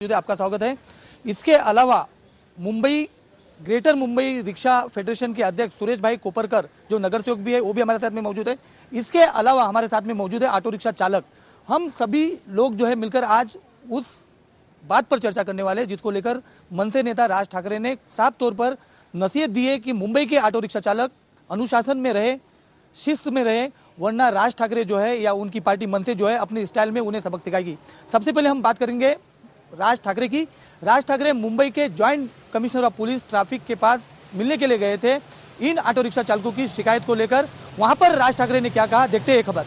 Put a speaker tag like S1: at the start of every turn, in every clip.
S1: आपका स्वागत है। इसके अलावा Mumbai greater Mumbai rickshaw federation के अध्यक्ष सुरेश भाई कोपरकर जो नगर सेवक भी है वो भी हमारे साथ में मौजूद है। इसके अलावा हमारे साथ में मौजूद है ऑटो रिक्शा चालक। हम सभी लोग जो है मिलकर आज उस बात पर चर्चा करने वाले जिसको लेकर मनसे नेता राज ठाकरे ने साफ तौर पर नसीहत दी है कि मुंबई के ऑटो रिक्शा चालक अनुशासन में रहे, शिस्त में रहे, वरना राज ठाकरे जो है या उनकी पार्टी मनसे जो है अपने स्टाइल में उन्हें सबक सिखाएगी। सबसे पहले हम बात करेंगे राज ठाकरे की। राज ठाकरे मुंबई के joint commissioner of police traffic के पास मिलने के लिए गए थे इन ऑटो रिक्शा चालकों की शिकायत को लेकर। वहां पर राज ठाकरे ने क्या कहा, देखते हैं खबर।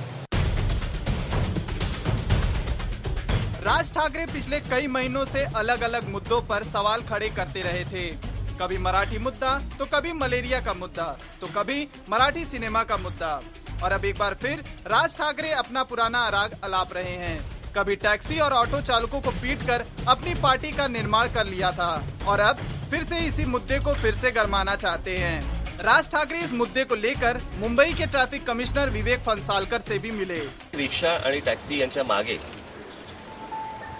S2: राज ठाकरे पिछले कई महीनों से अलग अलग मुद्दों पर सवाल खड़े करते रहे थे। कभी मराठी मुद्दा, तो कभी मलेरिया का मुद्दा, तो कभी मराठी सिनेमा का मुद्दा, और अब एक बार फिर राज ठाकरे अपना पुराना राग अलाप रहे हैं। कभी टैक्सी और ऑटो चालकों को पीटकर अपनी पार्टी का निर्माण कर लिया था और अब फिर से इसी मुद्दे को फिर से गरमाना चाहते हैं। राज ठाकरे इस मुद्दे को लेकर मुंबई के ट्रैफिक कमिश्नर विवेक फणसालकर से भी मिले।
S3: रिक्षा आणि टॅक्सी यांच्या मागे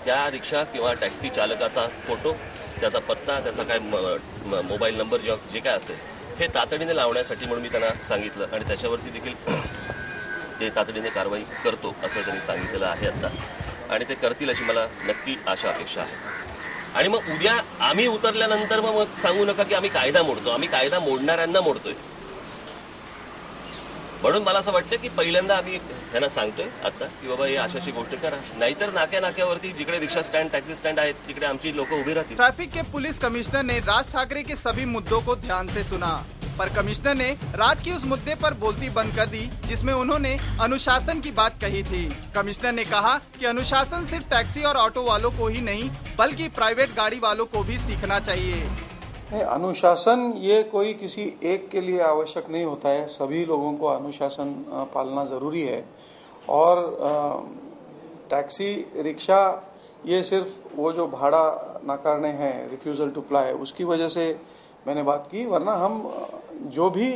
S3: त्या रिक्षा किंवा टॅक्सी चालकाचा फोटो, त्याचा पत्ता, त्याचा काय मोबाईल नंबर जे काय असेल हे तातडीने लावण्यासाठी म्हणून मी त्यांना सांगितलं आणि त्याच्यावरती देखील ते तातडीने कारवाई करतो असं त्यांनी सांगितलेलं आहे आता, आणि ते करतील अशी मला नक्की आशा अपेक्षा आहे। आणि मग उद्या आम्ही उतरल्यानंतर मग सांगू नका की आम्ही कायदा मोडतो, आम्ही कायदा मोडणाऱ्यांना मोडतोय। म्हणून मला असं वाटतं की पहिल्यांदा आम्ही त्यांना सांगतोय आता की बाबा हे अशाशी गोष्ट करा, नाहीतर नाक्यावरती जिकडे रिक्शा स्टँड, टॅक्सी स्टँड आहेत तिकडे आमची लोक उभी राहतील।
S2: ट्रैफिक के पुलिस कमिश्नर ने राज ठाकरे के सभी मुद्दों को ध्यान से सुना, पर कमिश्नर ने राज की उस मुद्दे पर बोलती बंद कर दी जिसमें उन्होंने अनुशासन की बात कही थी। कमिश्नर ने कहा कि अनुशासन सिर्फ टैक्सी और ऑटो वालों को ही नहीं बल्कि प्राइवेट गाड़ी वालों को भी सीखना चाहिए।
S4: अनुशासन ये कोई किसी एक के लिए आवश्यक नहीं होता है, सभी लोगों को अनुशासन पालना ज़रूरी है। और टैक्सी रिक्शा ये सिर्फ वो जो भाड़ा नकारने हैं, रिफ्यूज़ल टू प्लाई, उसकी वजह से मैंने बात की, वरना हम जो भी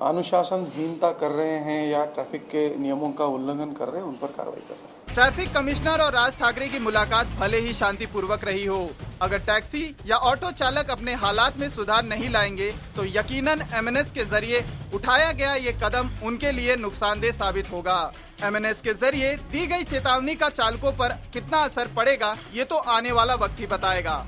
S4: अनुशासनहीनता कर रहे हैं या ट्रैफिक के नियमों का उल्लंघन कर रहे हैं उन पर कार्रवाई कर रहे हैं।
S2: ट्रैफिक कमिश्नर और राज ठाकरे की मुलाकात भले ही शांतिपूर्वक रही हो, अगर टैक्सी या ऑटो चालक अपने हालात में सुधार नहीं लाएंगे तो यकीनन एमएनएस के जरिए उठाया गया ये कदम उनके लिए नुकसानदेह साबित होगा। एमएनएस के जरिए दी गई चेतावनी का चालकों पर कितना असर पड़ेगा ये तो आने वाला वक्त ही बताएगा।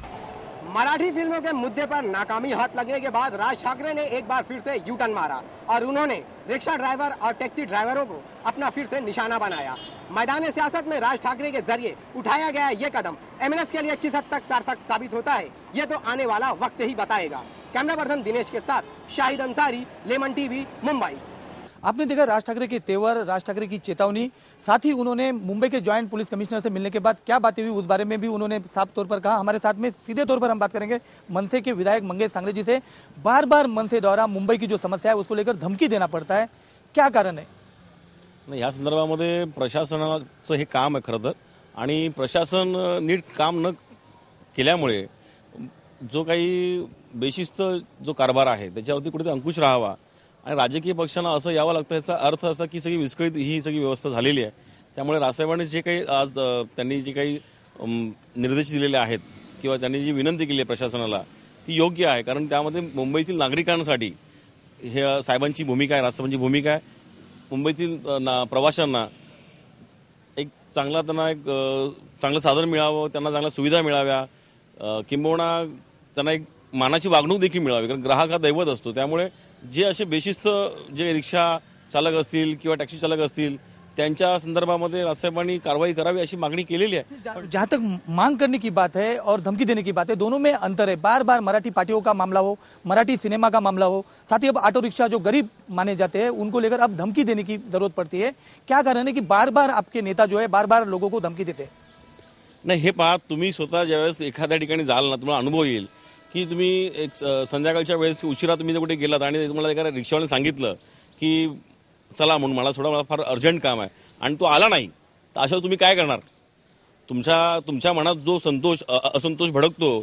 S5: मराठी फिल्मों के मुद्दे पर नाकामी हाथ लगने के बाद राज ठाकरे ने एक बार फिर से यू टर्न मारा और उन्होंने रिक्शा ड्राइवर और टैक्सी ड्राइवरों को अपना फिर से निशाना बनाया। मैदान सियासत में राज ठाकरे के जरिए उठाया गया ये कदम एमएनएस के लिए किस हद तक सार्थक साबित होता है ये तो आने वाला वक्त ही बताएगा। कैमरा पर्सन दिनेश के साथ शाहिद अंसारी, लेमन टीवी, मुंबई।
S1: आपने देखा राज ठाकरे के तेवर, राज ठाकरे की चेतावनी, साथ ही उन्होंने मुंबई के ज्वाइंट पुलिस कमिश्नर से मिलने के बाद क्या बातें हुई उस बारे में भी उन्होंने साफ तौर पर कहा। हमारे साथ में सीधे तौर पर हम बात करेंगे मनसे के विधायक मंगेश सांगले जी से। बार बार मनसे द्वारा मुंबई की जो समस्या है उसको लेकर धमकी देना पड़ता है, क्या कारण है?
S6: नाही, या संदर्भामध्ये प्रशासनाचं हे काम आहे खरं तर, आणि प्रशासन नीट काम न केल्यामुळे जो काही बेशिस्त जो कारभार आहे त्याच्यावरती कुठेतरी अंकुश राहावा आणि राजकीय पक्षांना असं यावं लागतं। याचा अर्थ असा की सगळी विस्कळीत ही सगळी व्यवस्था झालेली आहे। त्यामुळे राजसाहेबांनी जे काही आज त्यांनी जे काही निर्देश दिलेले आहेत किंवा त्यांनी जी विनंती केली आहे प्रशासनाला ती योग्य आहे, कारण त्यामध्ये मुंबईतील नागरिकांसाठी हे साहेबांची भूमिका आहे, राजसाहेबांची भूमिका आहे। मुंबईतील प्रवाशांना एक चांगला त्यांना एक चांगलं साधन मिळावं, त्यांना चांगल्या सुविधा मिळाव्या, किंबहुना त्यांना एक मानाची वागणूक देखील मिळावी, कारण ग्राहक हा दैवत असतो। त्यामुळे जे असे बेशिस्त जे रिक्षा चालक असतील किंवा टॅक्सी चालक असतील त्यांच्या संदर्भामध्ये राजसाहेबांनी कारवाई करावी अशी मागणी केलेली आहे।
S1: जहां तक मांग करने की बात है और धमकी देने की बात है, दोनों में अंतर है। बार बार मराठी पार्टियों का मामला हो, मराठी सिनेमा का मामला हो, साथ ही अब ऑटो रिक्शा जो गरीब माने जाते हैं उनको लेकर अब धमकी देने की जरूरत पड़ती है। क्या कारण है कि बार बार आपके नेता जो है बार बार लोगों को धमकी देते हैं?
S6: नाही, हे पहा, तुम्ही स्वतः ज्यावेळेस एखाद्या ठिकाणी जाल ना तुम्हाला अनुभव येईल की तुम्ही एक संध्याकाळच्या वेळेस उशिरा तुम्ही कुठे गेलात आणि तुम्हाला एका रिक्षावाल्याने सांगितलं की चला म्हणून मला फार अर्जंट काम आहे आणि तो आला नाही, तर अशा तुम्ही काय करणार? तुमच्या मनात जो असंतोष भडकतो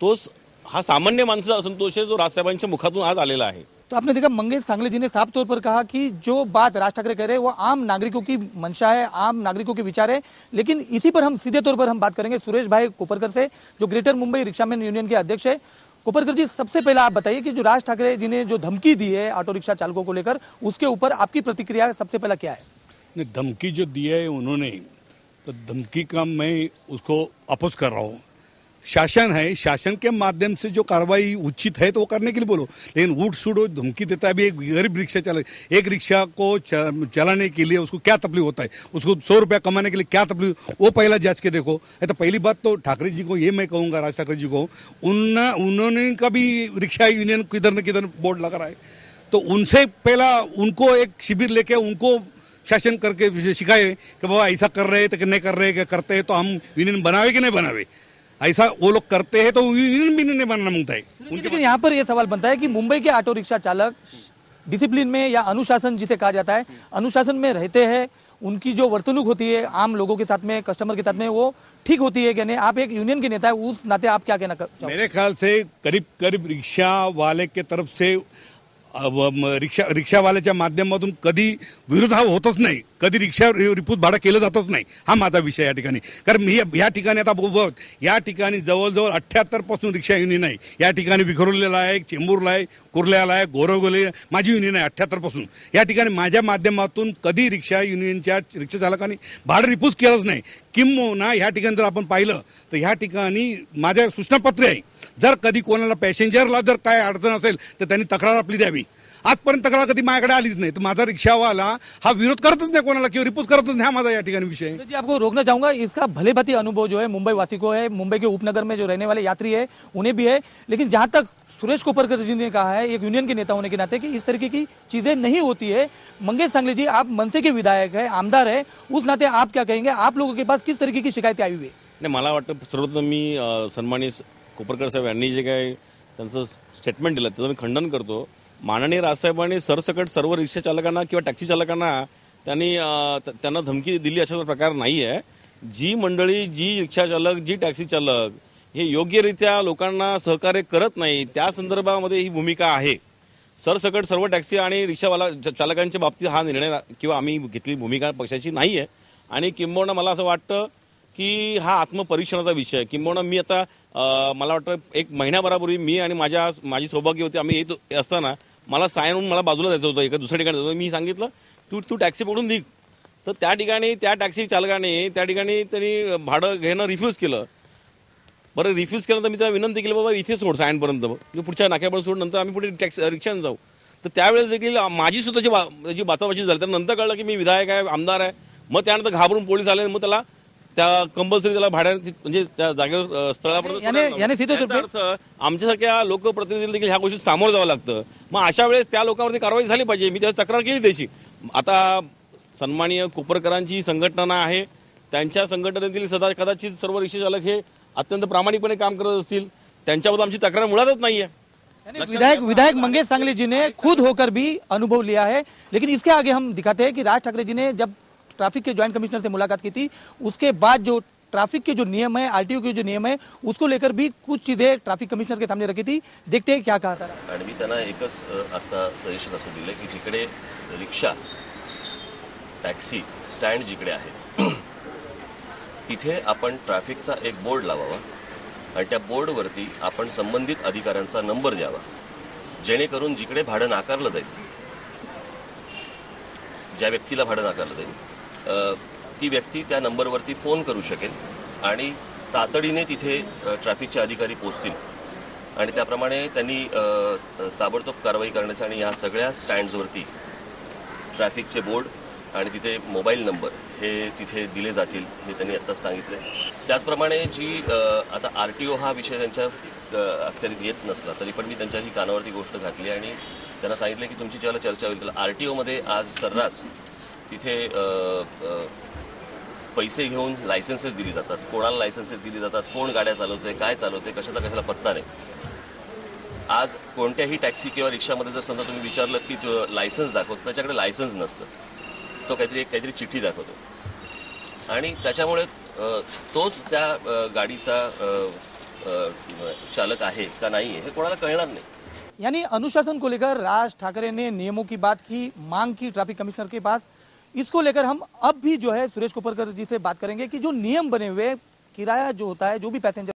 S6: तोच हा सामान्य माणसाचा असंतोष आहे जो राजसाहेबांच्या मुखातून आज आलेला आहे।
S1: तो आपने देखा मंगेश सांगले जी ने साफ तौर पर कहा कि जो बात राज ठाकरे कह रहे हैं वो आम नागरिकों की मंशा है, आम नागरिकों के विचार है। लेकिन इसी पर हम सीधे तौर पर हम बात करेंगे सुरेश भाई कोपरकर से, जो ग्रेटर मुंबई रिक्शामैन यूनियन के अध्यक्ष है। कोपरकर जी, सबसे पहले आप बताइए कि जो राज ठाकरे जी ने जो धमकी दी है ऑटो रिक्शा चालकों को लेकर, उसके ऊपर आपकी प्रतिक्रिया सबसे पहला क्या है?
S7: ने धमकी जो दी है उन्होंने, तो धमकी का मैं उसको अपोज कर रहा हूँ। शासन है, शासन के माध्यम से जो कार्रवाई उचित है तो वो करने के लिए बोलो, लेकिन उठ सुट धमकी देता है। अभी एक गरीब रिक्शा चालक, एक रिक्शा को चलाने के लिए उसको क्या तकलीफ होता है, उसको 100 रुपया कमाने के लिए क्या तकलीफ, वो पहला जांच के देखो। तो पहली बात तो ठाकरे जी को ये मैं कहूँगा, राज ठाकरे जी को, उन्होंने कभी रिक्शा यूनियन किधर न किधर बोर्ड लगा रहा है, तो उनसे पहला उनको एक शिविर लेके उनको शासन करके सिखाए कि बाबा ऐसा कर रहे थे कि नहीं कर रहे, क्या करते हैं तो हम यूनियन बनावे कि नहीं बनावे। ऐसा वो लोग करते हैं तो यूनियन भी नहीं बनाना मांगता है।
S1: लेकिन यहाँ पर यह सवाल बनता है कि मुंबई के ऑटो रिक्शा चालक डिसिप्लिन में या अनुशासन जिसे कहा जाता है, अनुशासन में रहते हैं, उनकी जो वर्तणूक होती है आम लोगों के साथ में, कस्टमर के साथ में, वो ठीक होती है कि नहीं? आप एक यूनियन के नेता है, उस नाते आप क्या कहना चाहोगे?
S7: मेरे ख्याल से करीब करीब रिक्षा वाले के तरफ से रिक्षा वाल्याच्या माध्यमातून कधी विरोधाभास होतच नाही, कधी रिक्षा रिपूट भाडं केलं जातच नाही, हा माझा विषय या ठिकाणी। कारण मी या ठिकाणी आता या ठिकाणी जवळजवळ 78 पासून रिक्षा युनियन आहे या ठिकाणी, विखुरलेला आहे, चेंबूरला आहे, कुर्ल्याला आहे, गोरवगोली माझी युनियन आहे 78 पासून। या ठिकाणी माझ्या माध्यमातून कधी रिक्षा युनियनच्या रिक्षा चालकांनी भाडं रिपूट केलंच नाही। किंबहुना या ठिकाणी जर आपण पाहिलं तर या ठिकाणी माझ्या सूचनापत्र आहे, जर कधी कोणाला पॅसेंजरला जर काय अडचण असेल तर त्यांनी तक्रार आपली द्यावी। आजपर्यंत तक्रार कधी माझ्याकडे आलीच नाही, तर माझा रिक्षावाला हा विरोध करतच नाही कोणाला किंवा रिपोर्ट करतच नाही, हा माझा या ठिकाणी विषय है।
S1: जी, आपको रोकना चाहूंगा, इसका भले भांति अनुभव जो है मुंबई वासी को है, मुंबई के उपनगर में जो रहने वाले यात्री है उन्हें भी है। लेकिन जहां तक सुरेश कोपरकर जी ने कहा है एक यूनियन के नेता होने के नाते कि इस तरीके की चीजें नहीं होती है। मंगेश सांगले जी, आप मनसे के विधायक है, आमदार है, उस नाते आप क्या कहेंगे? आप लोगों के पास किस तरीके की शिकायतें आई हुई है?
S6: नाही, मला वाटतं सर्वप्रथम मी सन्माननीय कोपरकर साहेब यांनी जे काय त्यांचं स्टेटमेंट दिलं त्याचं मी खंडन करतो। माननीय राजसाहेबांनी सरसकट सर्व रिक्षा चालकांना किंवा टॅक्सी चालकांना त्यांना धमकी दिली अशा प्रकार नाही आहे। जी मंडळी, जी रिक्षा चालक, जी टॅक्सी चालक हे योग्यरित्या लोकांना सहकार्य करत नाही, त्या संदर्भामध्ये ही भूमिका आहे। सरसकट सर्व टॅक्सी आणि रिक्षावाला चालकांच्या बाबतीत हा निर्णय किंवा आम्ही घेतली भूमिका पक्षाची नाही आहे। आणि किंबहुना मला असं वाटतं की हा आत्मपरीक्षणाचा विषय आहे। किंबहुना मी आता मला वाटतं एक महिन्याभरापूर्वी मी आणि माझी सौभाग्य होती, आम्ही येत असताना मला सायनहून मला बाजूला जायचं होतं, एका दुसऱ्या ठिकाणी जायचं होतं। मी सांगितलं तू टॅक्सी पकडून निघ, तर त्या ठिकाणी त्या टॅक्सी चालकाने त्या ठिकाणी त्यांनी भाडं घेणं रिफ्यूज केलं। बरं, रिफ्यूज केल्यानंतर मी त्याला विनंती केली, बाबा इथे सोड सायनपर्यंत, पुढच्या नाक्यापर्यंत सोड, नंतर आम्ही पुढे रिक्षाने जाऊ। तर त्यावेळेस देखील माझी स्वतःची बाचाबाची झाली। त्यानंतर कळलं की मी विधायक आहे, आमदार आहे। मग त्यानंतर घाबरून पोलीस आले, मग त्याला त्या कंपल्सरी त्याला भाड्याने म्हणजे त्या जागेवर स्थळापर्यंत आमच्यासारख्या लोकप्रतिनिधींना देखील ह्या गोष्टी सामोरं जावं लागतं। मग अशा वेळेस त्या लोकांवरती कारवाई झाली पाहिजे। मी त्याची तक्रार केली त्याची। आता सन्माननीय कोपरकरांची संघटना आहे, त्यांच्या संघटनेतील कदाचित सर्व रिक्षा चालक हे अत्यंत प्रामाणिकपणे काम करत असतील, त्यांच्याबद्दल आमची तक्रार मुळातच नाहीये।
S1: विधायक मंगेश सांगले जी ने खुद होकर भी अनुभव लिया है। लेकिन इसके आगे हम दिखाते हैं कि राज ठाकरे जी ने जब ट्रैफिक के ज्वाइंट कमिश्नर से मुलाकात की थी, उसके बाद जो ट्रैफिक के जो नियम है, आरटीओ के जो नियम है, उसको लेकर भी कुछ चीजें ट्रैफिक कमिश्नर के सामने रखी थी। देखते हैं क्या कहा था।
S3: आणि मी त्यांना एकच आता सजेशन असं दिलं की जिकडे रिक्षा, टॅक्सी स्टँड जिकडे आहे तिथे आपण ट्रॅफिकचा एक बोर्ड लावावा आणि त्या बोर्डवरती आपण संबंधित अधिकाऱ्यांचा नंबर द्यावा, जेणेकरून जिकडे भाडं नाकारलं जाईल, ज्या व्यक्तीला भाडं नाकारलं जाईल ती व्यक्ती त्या नंबरवरती फोन करू शकेल आणि तातडीने तिथे ट्रॅफिकचे अधिकारी पोहोचतील आणि त्याप्रमाणे त्यांनी ताबडतोब कारवाई करण्याचा आणि या सगळ्या स्टँड्सवरती ट्रॅफिकचे बोर्ड आणि तिथे मोबाईल नंबर हे तिथे दिले जातील, हे त्यांनी आत्ताच सांगितले। त्याचप्रमाणे जी आता आरटीओ हा विषय त्यांच्या अखत्यारीत येत नसला तरी पण मी त्यांच्या ही कानावरती गोष्ट घातली आणि त्यांना सांगितलं की तुमची ज्याला चर्चा होईल त्याला आरटीओमध्ये आज सर्रास तिथे पैसे घेऊन लायसन्सेस दिली जातात, कोणाला लायसन्सेस दिली जातात, कोण गाड्या चालवतोय, काय चालवतोय, कशाला पत्ता नाही। आज कोणत्याही टॅक्सी किंवा रिक्षामध्ये जर समजा तुम्ही विचारलं की लायसन्स दाखवतो, त्याच्याकडे लायसन्स नसतं, तो काहीतरी चिठ्ठी दाखवतो आणि त्याच्यामुळे तोच त्या गाडीचा चालक आहे का नाही हे कोणाला कळणार नाही।
S1: यानी अनुशासन को लेकर राज ठाकरे ने नियमों की बात की, मांग की ट्रैफिक कमिश्नर के पास। इसको लेकर हम अब भी जो है सुरेश कोपरकर जी से बात करेंगे कि जो नियम बने हुए, किराया जो होता है, जो भी पैसेंजर